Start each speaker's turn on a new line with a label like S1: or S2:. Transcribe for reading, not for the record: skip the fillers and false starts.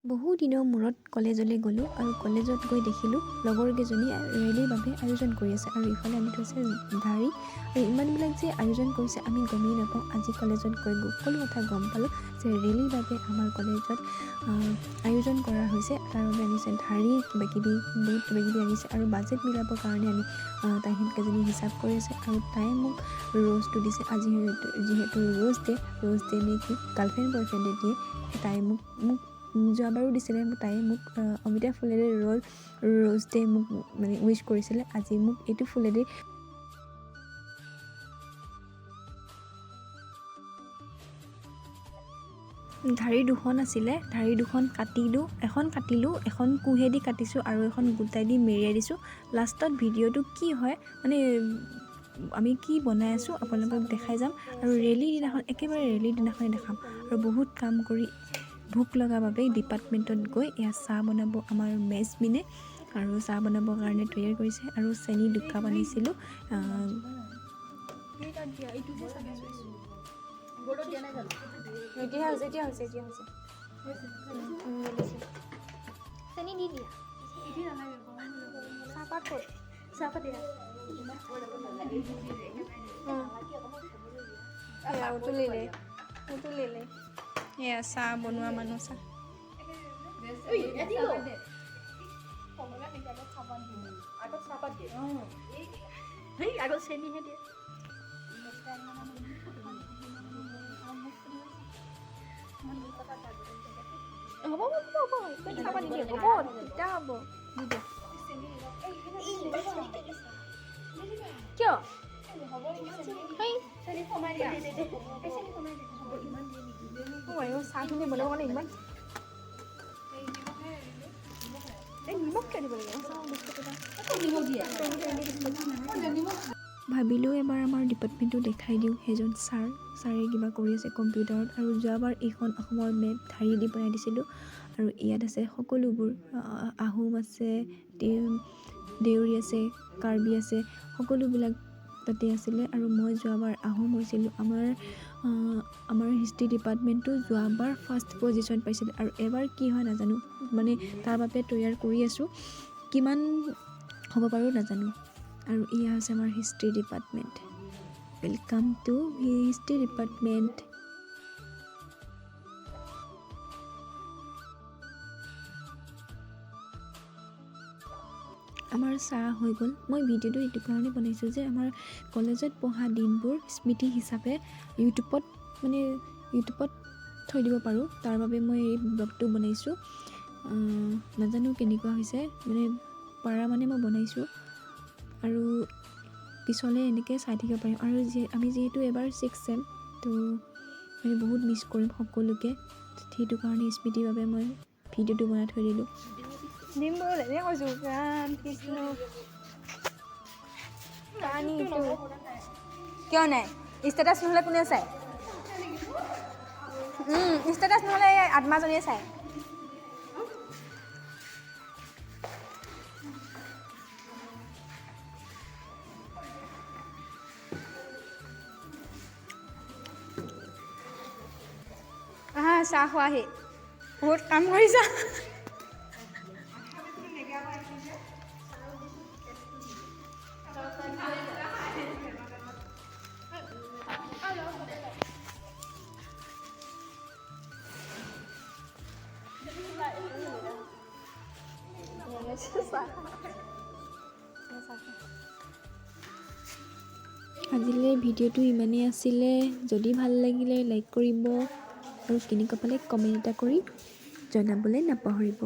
S1: বহু দিনৰ মূৰত কলেজলৈ গ'লোঁ আৰু কলেজত গৈ দেখিলোঁ লগৰকেইজনী ৰেলীৰ বাবে আয়োজন কৰি আছে আৰু ইফালে আনি থৈছে ঢাৰি আৰু ইমানবিলাক যে আয়োজন কৰিছে আমি গমেই নাপাওঁ। আজি কলেজত গৈ সকলো কথা গম পালোঁ যে ৰেলীৰ বাবে আমাৰ কলেজত আয়োজন কৰা হৈছে। তাৰ বাবে আনিছে ঢাৰি কিবাকিবি বহুত কিবাকিবি আনিছে আৰু বাজেট মিলাবৰ কাৰণে আমি তাইহঁতকেইজনী হিচাপ কৰি আছে আৰু তাই মোক ৰ'জটো দিছে। আজি যিহেতু ৰ'জ ডে নে কি গাৰ্লফ্ৰেণ্ড বয়ফ্ৰেণ্ডে দিয়ে তাই মোক যোৱাবাৰো দিছিলে। তাই মোক অমিতা ফুলেৰে ৰ'জ ডে মোক মানে উইচ কৰিছিলে। আজি মোক এইটো ফুলেৰে ঢাৰি দুখন আছিলে, ঢাৰি দুখন কাটিলোঁ, এখন কোহেদি কাটিছোঁ আৰু এখন গোটাই দি মেৰিয়াই দিছোঁ। লাষ্টত ভিডিঅ'টো কি হয় মানে আমি কি বনাই আছোঁ আপোনালোকক দেখাই যাম আৰু একেবাৰে ৰেলীৰ দিনাখনেই দেখাম। আৰু বহুত কাম কৰি ভোক লগা বাবে ডিপাৰ্টমেণ্টত গৈ এয়া চাহ বনাব আমাৰ মেজমিনে আৰু চাহ বনাবৰ কাৰণে তৈয়াৰ কৰিছে আৰু চেনি 2 কাপ আনিছিলোঁ। এতিয়া হৈছে চেনি দি দিয়া চাহপাত ক'ত চাহপাত দিয়া উতলিলে এয়া চাহ বনোৱা মানুহ চাহ আগত চেনিহে দিয়ে হ'ব চাহপাত নিদিয়ে হ'ব তেতিয়া হ'ব কিয় চাহখিনি বনাব কাৰণে ইমান ভাবিলোঁ এবাৰ আমাৰ ডিপাৰ্টমেণ্টটো দেখাই দিওঁ। সেইজন ছাৰে কিবা কৰি আছে কম্পিউটাৰত আৰু যোৱাবাৰ এইখন অসমৰ মেপ ঢাৰি দি বনাই দিছিলোঁ আৰু ইয়াত আছে সকলোবোৰ আহোম আছে, দেউৰী আছে, কাৰ্বি আছে, সকলোবিলাক তাতে আছিলে আৰু মই যোৱাবাৰ আহোম হৈছিলোঁ। আমাৰ হিষ্ট্ৰী ডিপাৰ্টমেণ্টটো যোৱাবাৰ ফাৰ্ষ্ট পজিশ্যন পাইছিলে আৰু এবাৰ কি হয় নাজানো মানে তাৰ বাবে তৈয়াৰ কৰি আছোঁ কিমান হ'ব পাৰোঁ নাজানো। আৰু এয়া হৈছে আমাৰ history department. Welcome to history department. আমাৰ চাহ হৈ গ'ল। মই ভিডিঅ'টো এইটো কাৰণে বনাইছোঁ যে আমাৰ কলেজত পঢ়া দিনবোৰ স্মৃতি হিচাপে ইউটিউবত থৈ দিব পাৰোঁ। তাৰ বাবে মই এই ব্লগটো বনাইছোঁ। নাজানো কেনেকুৱা হৈছে মানে পাৰা মানে মই বনাইছোঁ আৰু পিছলৈ এনেকৈ চাই থাকিব পাৰিম। আৰু আমি যিহেতু এবাৰ 6th চেম তো মানে বহুত মিছ কৰিম সকলোকে। সেইটো কাৰণে স্মৃতিৰ বাবে মই ভিডিঅ'টো বনাই থৈ দিলোঁ। দিম ব'ল এনে কৈছোঁ ৰাম কৃষ্ণ কিয় নাই ষ্টেটাছ নহ'লে কোনে চায়? ষ্টেটাছ নহ'লে আত্মাজনীয়ে চায়। চাহ খোৱাহি বহুত কাম কৰিছা। আজিলৈ ভিডিঅ'টো ইমানেই আছিলে। যদি ভাল লাগিলে লাইক কৰিব আৰু কেনেকুৱা পালে কমেণ্ট এটা কৰি জনাবলৈ নাপাহৰিব।